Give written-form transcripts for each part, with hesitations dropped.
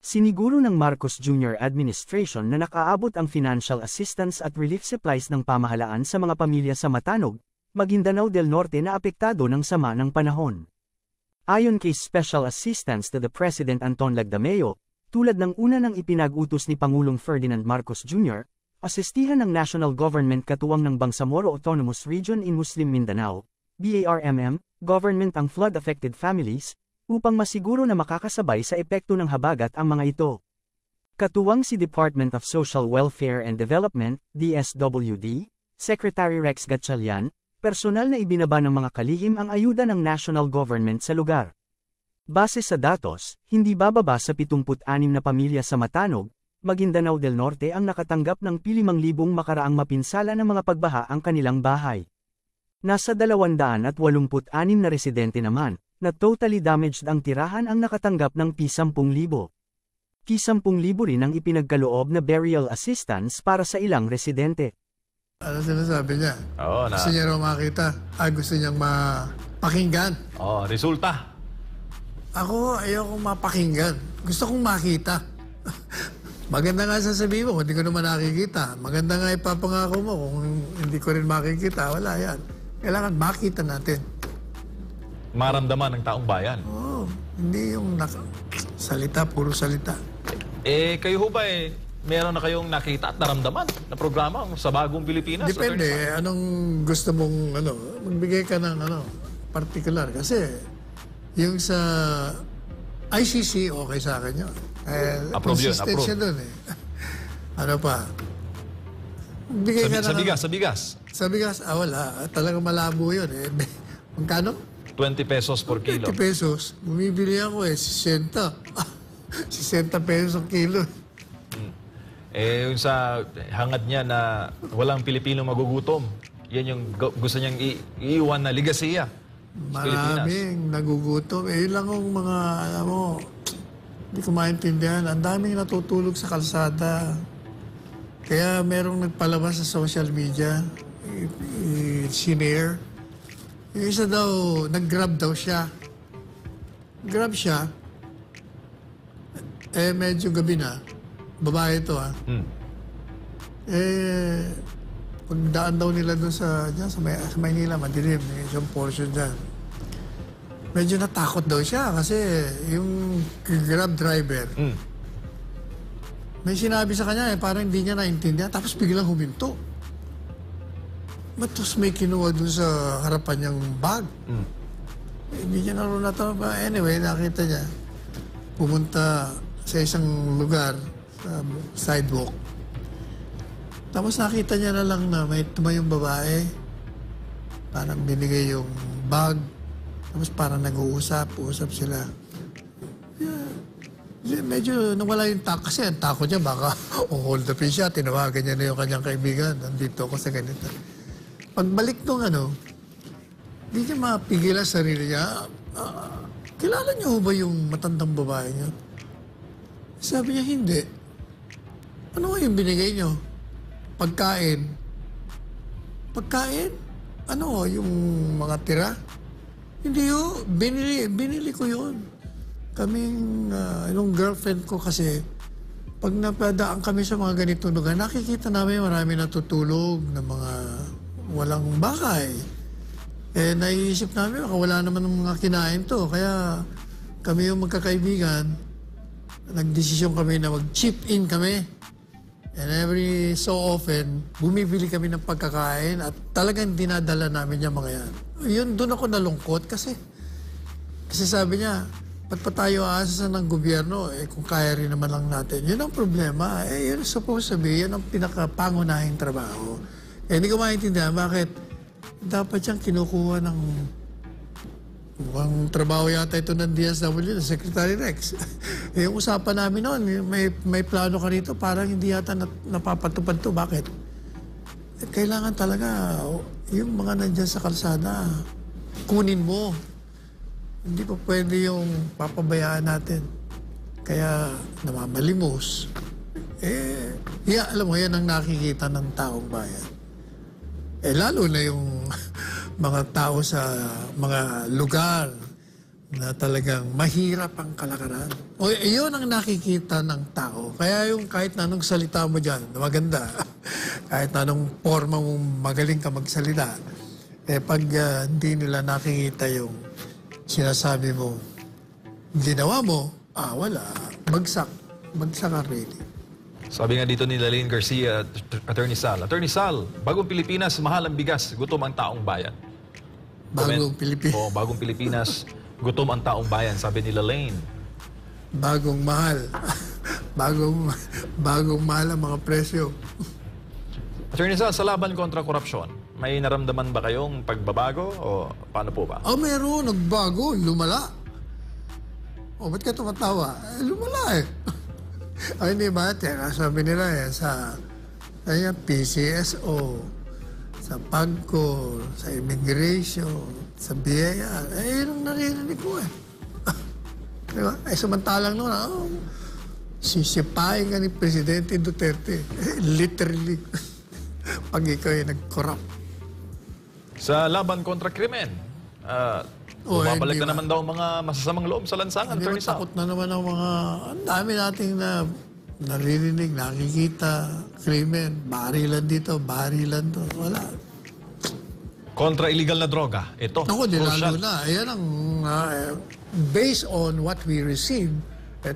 Siniguro ng Marcos Jr. administration na nakaabot ang financial assistance at relief supplies ng pamahalaan sa mga pamilya sa Matanog, Maguindanao del Norte na apektado ng sama ng panahon. Ayon kay Special Assistance to the President Anton Lagdameo, tulad ng una ng ipinag-utos ni Pangulong Ferdinand Marcos Jr., asistihan ng national government katuwang ng Bangsamoro Autonomous Region in Muslim Mindanao, BARMM, government ang flood-affected families, upang masiguro na makakasabay sa epekto ng habagat ang mga ito. Katuwang si Department of Social Welfare and Development, DSWD, Secretary Rex Gatchalian, personal na ibinaba ng mga kalihim ang ayuda ng national government sa lugar. Base sa datos, hindi bababa sa 76 na pamilya sa Matanog, Maguindanao del Norte ang nakatanggap ng 5,000 makaraang mapinsala ng mga pagbaha ang kanilang bahay. Nasa 286 na residente naman, na totally damaged ang tirahan ang nakatanggap ng P10,000. P10,000 rin ang ipinagkaloob na burial assistance para sa ilang residente. Ano sinasabi niya? Oo, Gusto niya raw makita. Gusto niyang mapakinggan. Oo, resulta. Ako, ayokong mapakinggan. Gusto kong makita. Maganda nga sasabihin mo kung hindi ko naman nakikita. Maganda nga ipapangako mo kung hindi ko rin makikita. Wala yan. Kailangan makita natin. Maramdaman ng taong bayan. Oo, hindi yung salita, puro salita. Kayo ho ba meron na kayong nakita at naramdaman na programa sa bagong Pilipinas? Depende. Anong gusto mong, magbigay ka ng, particular. Kasi, yung sa ICC, okay sa akin yun. Approve yun, approve. Siya dun Ano pa? Bigay ka Sa ng, bigas, sa bigas. Sa bigas, wala. Talagang malabo yun Magkano? 20 pesos per kilo. 20 pesos. Bumibili ako 60. 60 pesos ang kilo. Yung sa hangad niya na walang Pilipino magugutom, yan yung gusto niyang iiwan na ligasiya sa Pilipinas. Maraming nagugutom. Yun lang ang mga, alam mo, hindi ko maintindihan. Ang daming natutulog sa kalsada. Kaya merong nagpalabas sa social media, sinare. Yung isa daw, nag-grab daw siya. Grab siya. Medyo gabi na. Babae ito, pagdaan daw nila doon sa Maynila, madilim. Isang portion dyan. Medyo natakot daw siya kasi yung Grab driver, may sinabi sa kanya, parang hindi niya naintindihan. Tapos biglang huminto. Tapos may kinuha dun sa harapan niyang bag. Hindi niya naroon ba. Anyway, nakita niya. Pumunta sa isang lugar, sa sidewalk. Tapos nakita niya na lang na may tumayong babae. Parang binigay yung bag. Tapos parang nag-uusap sila. Medyo nawala yung kasi ang takot niya, baka hold up siya, tinawagan niya na yung kanyang kaibigan. Nandito ako sa ganito. Pagbalik nung hindi niya mapigilan sarili niya. Kilala niyo ba yung matandang babae niya? Sabi niya, hindi. Ano yung binigay niyo? Pagkain. Pagkain? Ano, yung mga tira? Hindi yun. Binili ko yun. Kaming, yung girlfriend ko kasi, pag napadaan kami sa mga ganitong lugar, nakikita namin marami natutulog na mga walang bakay. Naiisip namin, wala naman ng mga kinain to. Kaya kami yung magkakaibigan, nagdesisyon kami na mag-chip in kami. And every so often, bumibili kami ng pagkakain at talagang dinadala namin yung mga yan. Yun, doon ako nalungkot kasi sabi niya, ba't pa tayo aasa ng gobyerno? Kung kaya rin naman lang natin. Yun ang problema. Yun supposed to be, yun ang pinakapangunahing trabaho. Hindi ko maintindihan bakit dapat siyang kinukuha ng mukhang trabaho yata ito ng DSWD, ng Secretary Rex. Yung usapan namin noon, may plano ka rito, parang hindi yata napapatupad to. Bakit? Kailangan talaga yung mga nandyan sa kalsada, kunin mo. Hindi pa pwede yung papabayaan natin. Kaya namamalimos. Alam mo, yan ang nakikita ng taong bayan. Lalo na yung mga tao sa mga lugar na talagang mahirap ang kalakaran. O iyon ang nakikita ng tao. Kaya yung kahit na anong salita mo dyan, na maganda, kahit na anong forma mo magaling ka magsalita, pag hindi nila nakikita yung sinasabi mo, ginawa mo, wala, bagsak ang really. Sabi nga dito ni Lalaine Garcia, Attorney Sal. Attorney Sal, bagong Pilipinas, mahal ang bigas, gutom ang taong bayan. Bagong Pilipinas. Oo, bagong Pilipinas, gutom ang taong bayan, sabi ni Lalaine. Bagong mahal. bagong mahal ang mga presyo. Attorney Sal, sa laban kontra korupsyon, may naramdaman ba kayong pagbabago o paano po ba? Meron, nagbago, lumala. Ba't ka tumatawa? Lumala eh. Hindi ba? Sabi nila sa PCSO, sa PAGCO, sa Immigration, sa BIA. Yun ang naririnig ko eh. Diba? Samantalang noon, sisipain ka ni Presidente Duterte. Literally. Pag ikaw ay nag-corrupt. Sa laban kontra krimen, bumabalik hindi na naman daw mga masasamang loob sa lansangan, Hindi Attorney Sal. takot na naman ang mga, ang dami nating na naririnig, nakikita, krimen, barilan dito, barilan to, wala. Kontra illegal na droga, ito. Ako, crucial. lalo na, ayan ang, based on what we received,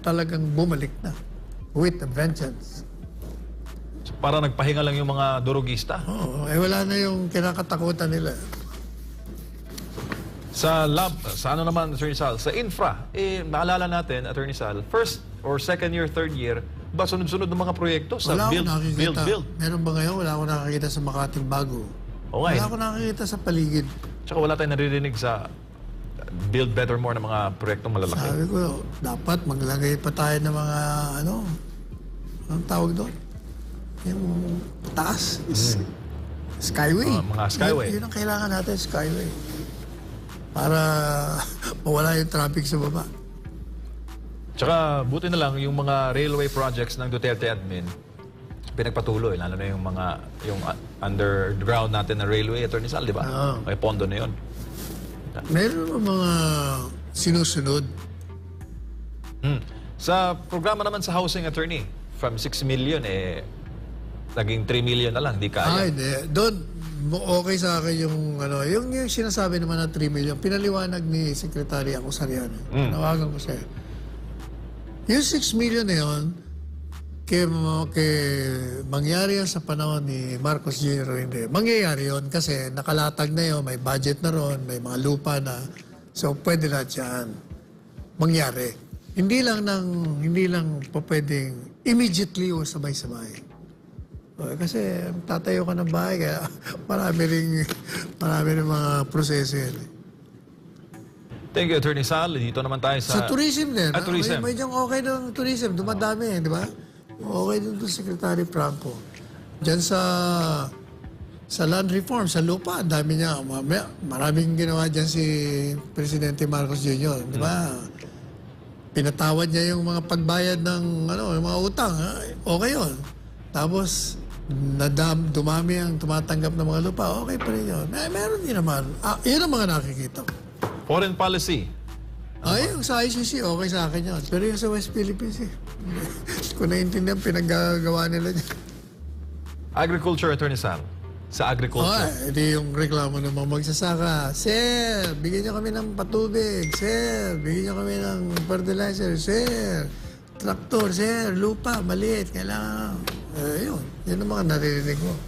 talagang bumalik na with a vengeance. Para nagpahinga lang yung mga durugista. Oo, wala na yung kinakatakutan nila. Sa ano naman, Attorney Sal, sa infra, maalala natin, Attorney Sal, first or second year, third year, ba sunod-sunod ng mga proyekto sa Wala akong build. nakikita. Meron ba ngayon? Wala akong nakikita sa Makating Bago. Okay. Wala akong nakikita sa paligid. Tsaka wala tayong naririnig sa build better more ng mga proyektong malalaki. Sabi ko, dapat maglagay pa tayo ng mga, anong tawag doon? Yung taas. Skyway. Mga skyway. Yun ang kailangan natin, skyway. Para mawala yung traffic sa baba. Tsaka buti na lang yung mga railway projects ng Duterte admin pinagpatuloy, lalo na yung mga underground natin na railway, Attorney Sal, di ba? Oo. May pondo na yun. Meron ba mga sinusunod? Sa programa naman sa housing, Attorney, from 6 million, naging 3 million na lang, di kaya. Hindi. Doon, okay sa akin yung, yung sinasabi naman na 3 million, pinaliwanag ni Secretary Acosarian. Nawagan ko siya. Yung 6 million na yun, mangyari yan sa panahon ni Marcos Jr. Hindi. Mangyayari yun kasi nakalatag na yun, may budget na ron, may mga lupa na. So, pwede na dyan mangyari. Hindi lang pa pwedeng immediately o sabay-sabay. Kasi tatayo ka ng bahay, kaya marami rin mga proseso yan. Thank you, Attorney Sal. Dito naman tayo sa... Sa tourism din. Tourism. May diyang okay ng tourism. Dumadami, di ba? Okay din doon Secretary Franco. Diyan sa land reform, sa lupa, ang dami niya. Maraming ginawa dyan si Presidente Marcos Jr. Di ba? Pinatawad niya yung mga pagbayad ng yung mga utang. Okay yun. Tapos, dumami ang tumatanggap ng mga lupa. Okay pa rin yun. Meron din naman. Yun ang mga nakikita ko. Foreign policy. Yung sa ICC, okay sa akin yun. Pero yung sa West Philippines, kung naiintindihan, pinaggagawa nila dyan. Agriculture, Attorney Sal. Sa agriculture. Hindi yung reklamo ng mga magsasaka. Sir, bigyan niyo kami ng patubig. Sir, bigyan niyo kami ng fertilizer. Sir, traktor. Sir, lupa, maliit. Kailangan. Yun ang mga naririnig mo.